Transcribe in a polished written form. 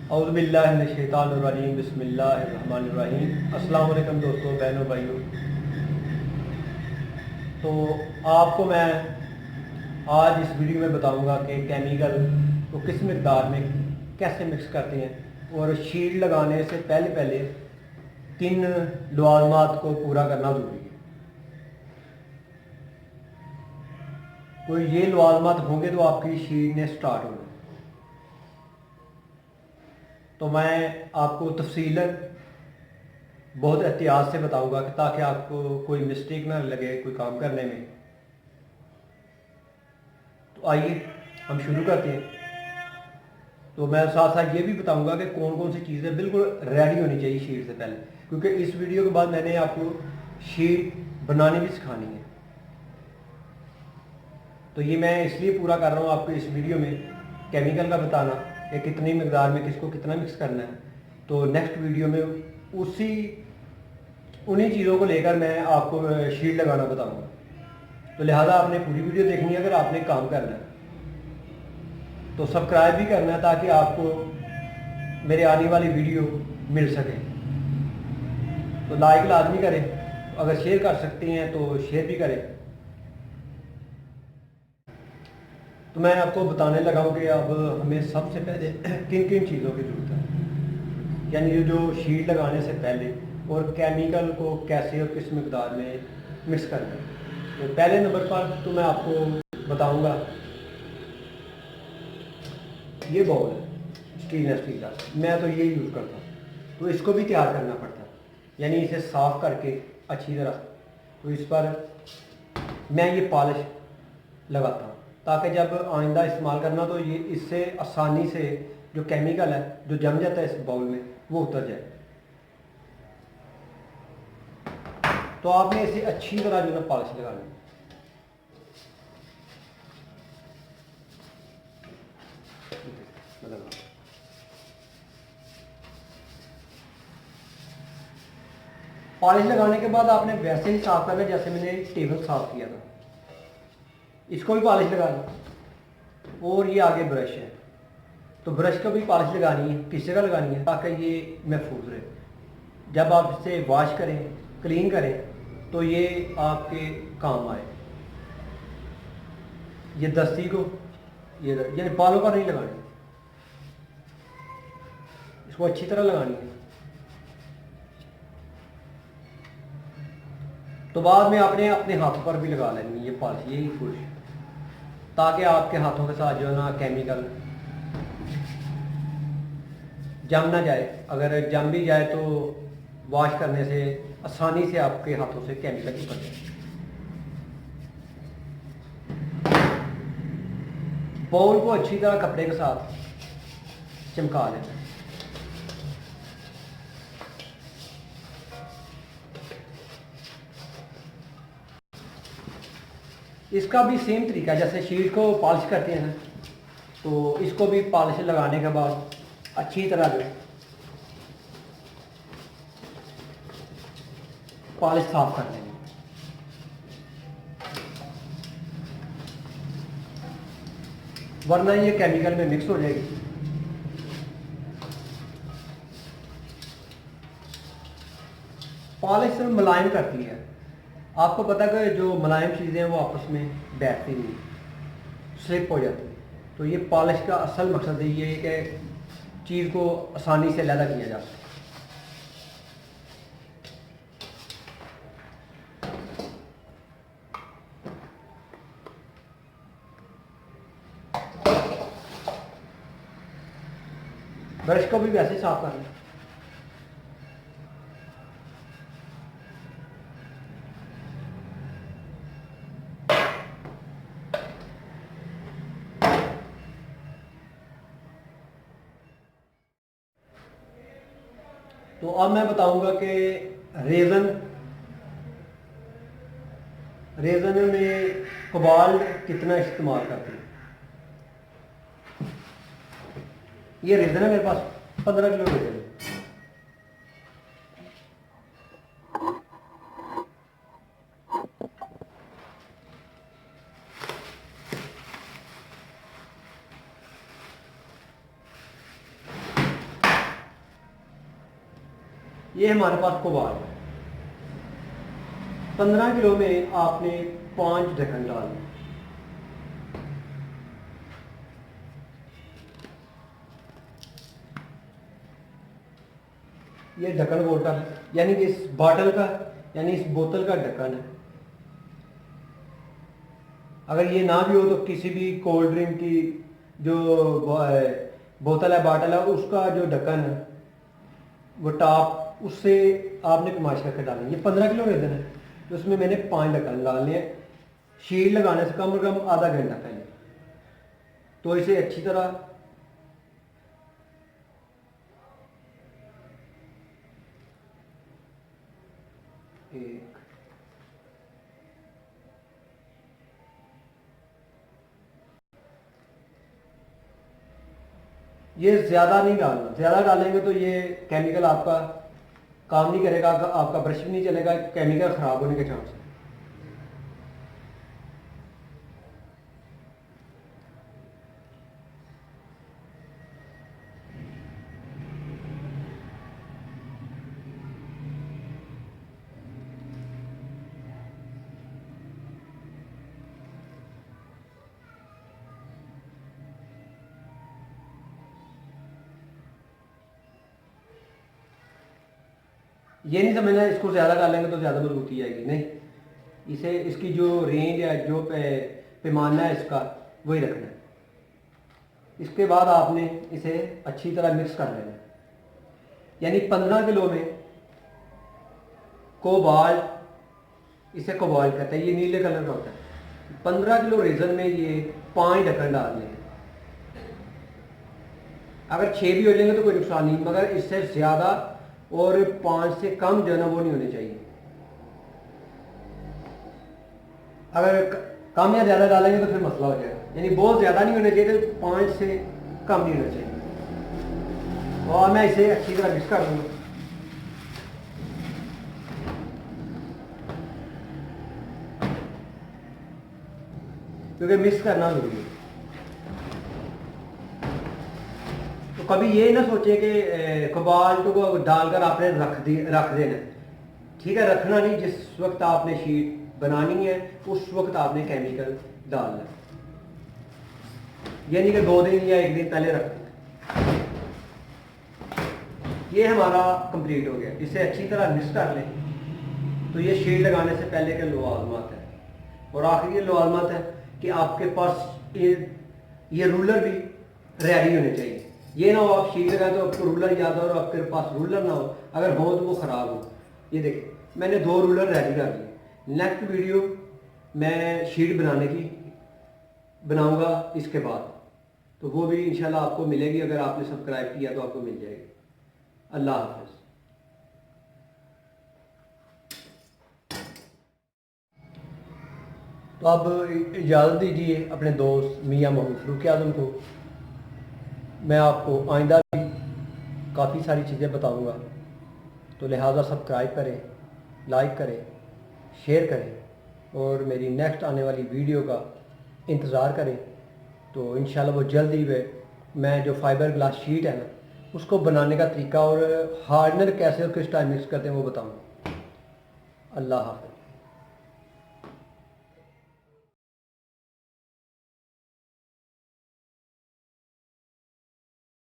औज़ुबिल्लाहिमिनश्शैतानिर्रजीम बिस्मिल्लाहिर्रहमानिर्रहीम। अस्सलाम वालेकुम दोस्तों, बहनों, भाइयों। तो आपको मैं आज इस वीडियो में बताऊंगा कि केमिकल को किस मिकदार में कैसे मिक्स करते हैं और शीट लगाने से पहले पहले किन लवाज़मात को पूरा करना ज़रूरी है। तो ये लवाज़मात होंगे तो आपकी शीट ने स्टार्ट होना। तो मैं आपको तफसीलन बहुत एहतियात से बताऊंगा कि ताकि आपको कोई मिस्टेक ना लगे कोई काम करने में। तो आइए हम शुरू करते हैं। तो मैं साथ साथ ये भी बताऊंगा कि कौन कौन सी चीज़ें बिल्कुल रेडी होनी चाहिए शीट से पहले, क्योंकि इस वीडियो के बाद मैंने आपको शीट बनानी भी सिखानी है। तो ये मैं इसलिए पूरा कर रहा हूँ आपको इस वीडियो में केमिकल का बताना कि कितनी मकदार में किसको कितना मिक्स करना है। तो नेक्स्ट वीडियो में उन्हीं चीज़ों को लेकर मैं आपको शीट लगाना बताऊँगा। तो लिहाजा आपने पूरी वीडियो देखनी है अगर आपने काम करना है। तो सब्सक्राइब भी करना है ताकि आपको मेरे आने वाली वीडियो मिल सके। तो लाइक लाजमी करें, अगर शेयर कर सकते हैं तो शेयर भी करें। तो मैं आपको बताने लगा हूँ कि अब हमें सबसे पहले किन किन चीज़ों की ज़रूरत है, यानी ये जो शीट लगाने से पहले और केमिकल को कैसे और किस मकदार में मिक्स करना है। तो पहले नंबर पर तो मैं आपको बताऊंगा ये बाउल है स्टेनलेस स्टील का, मैं तो ये यूज़ करता हूँ। तो इसको भी तैयार करना पड़ता है, यानी इसे साफ़ करके अच्छी तरह। तो इस पर मैं ये पॉलिश लगाता हूँ ताकि जब आइंदा इस्तेमाल करना तो ये इससे आसानी से जो केमिकल है जो जम जाता है इस बाउल में वो उतर जाए। तो आपने इसे अच्छी तरह जो है पॉलिश लगानी है। पॉलिश लगाने के बाद आपने वैसे ही साफ करना जैसे मैंने टेबल साफ किया था, इसको भी पॉलिश लगानी। और ये आगे ब्रश है, तो ब्रश को भी पॉलिश लगानी है, किस जगह लगानी है ताकि ये महफूज रहे। जब आप इसे वॉश करें क्लीन करें तो ये आपके काम आए। ये दस्ती को ये यानी बालों पर नहीं लगानी, इसको अच्छी तरह लगानी है। तो बाद में आपने अपने हाथों पर भी लगा लेनी है ये पॉलिश, यही कुछ, ताकि आपके हाथों के साथ जो है ना केमिकल जम ना जाए। अगर जम भी जाए तो वॉश करने से आसानी से आपके हाथों से केमिकल उतर जाए। बाउल को अच्छी तरह कपड़े के साथ चमका लेना है। इसका भी सेम तरीका है जैसे शीट को पॉलिश करते हैं ना, तो इसको भी पॉलिश लगाने के बाद अच्छी तरह जो पॉलिश साफ कर लेंगे। वरना ये केमिकल में मिक्स हो जाएगी। पॉलिश सिर्फ मुलायम करती है। आपको पता है कि जो मुलायम चीज़ें हैं वो आपस में बैठती नहीं, स्लिप हो जाती है। तो ये पॉलिश का असल मकसद ये है कि चीज़ को आसानी से अलग किया जा सके। ब्रश को भी वैसे ही साफ करना है। तो अब मैं बताऊंगा कि रेज़न रेज़न में कोबाल्ट कितना इस्तेमाल करते हैं। ये रेज़न है मेरे पास 15 किलो रेज़न है। ये हमारे पास कोबाल्ट है। 15 किलो में आपने 5 ढक्कन डालने। ये ढक्कन बोलता है, यानी कि इस बॉटल का, यानी इस बोतल का ढक्कन है। अगर ये ना भी हो तो किसी भी कोल्ड ड्रिंक की जो बोतल है, बॉटल है, उसका जो ढक्कन है वो टॉप, उससे आपने कमाश करके डालनी। ये 15 किलो रेजन है तो उसमें मैंने 5 ढक्कन डालने हैं। शीट लगाने से कम आधा घंटा पहले। तो इसे अच्छी तरह एक ये ज़्यादा नहीं डालना, ज़्यादा डालेंगे तो ये केमिकल आपका काम नहीं करेगा, आपका ब्रश भी नहीं चलेगा, केमिकल ख़राब होने के चांस है। ये नहीं समझना इसको ज़्यादा डालेंगे तो ज़्यादा मजबूती आएगी, नहीं। इसे इसकी जो रेंज है, जो पैमाना है इसका, वही रखना है। इसके बाद आपने इसे अच्छी तरह मिक्स कर लेना है। यानी 15 किलो में कोबाल्ट, इसे कोबाल्ट कहते हैं, ये नीले कलर का होता है। 15 किलो रेजन में ये 5 ढक्कन डाल लें। अगर 6 भी हो जाएंगे तो कोई नुकसान नहीं, मगर इससे ज़्यादा और 5 से कम जो है ना वो नहीं होने चाहिए। अगर कम या ज़्यादा डालेंगे तो फिर मसला हो जाएगा। यानी बहुत ज़्यादा नहीं होना चाहिए, तो 5 से कम नहीं होना चाहिए। और मैं इसे अच्छी तरह मिक्स कर दूँगा। क्योंकि मिक्स करना जरूरी है। तो कभी ये ना सोचे कि कोबाल्ट को डालकर आपने रख देना। ठीक है, रखना नहीं। जिस वक्त आपने शीट बनानी है उस वक्त आपने केमिकल डालना है। यानी कि 2 दिन या 1 दिन पहले रख दें। ये हमारा कंप्लीट हो गया। इसे अच्छी तरह मिक्स कर लें। तो ये शीट लगाने से पहले के लवाजमात है। और आखिर ये लवाजमात है कि आपके पास ये रूलर भी रेडी होने चाहिए। ये ना हो आप शीट लगाएं तो आपको रूलर याद हो और आपके पास रूलर ना हो, अगर हो तो वो ख़राब हो। ये देखिए मैंने 2 रूलर रेडी कर लिए। नेक्स्ट वीडियो मैं शीट बनाने की बनाऊंगा इसके बाद, तो वो भी इंशाल्लाह आपको मिलेगी। अगर आपने सब्सक्राइब किया तो आपको मिल जाएगी। अल्लाह हाफ़िज़। तो अब इजाज़त दीजिए अपने दोस्त मियां मोहम्मद फ़ारूक आज़म को। मैं आपको आइंदा भी काफ़ी सारी चीज़ें बताऊंगा, तो लिहाजा सब्सक्राइब करें, लाइक करें, शेयर करें और मेरी नेक्स्ट आने वाली वीडियो का इंतज़ार करें। तो इंशाल्लाह वो जल्द ही मैं जो फाइबर ग्लास शीट है ना उसको बनाने का तरीका और हार्डनर कैसे और किस टाइम मिक्स करते हैं वो बताऊँगा। अल्लाह हाफ़िज़।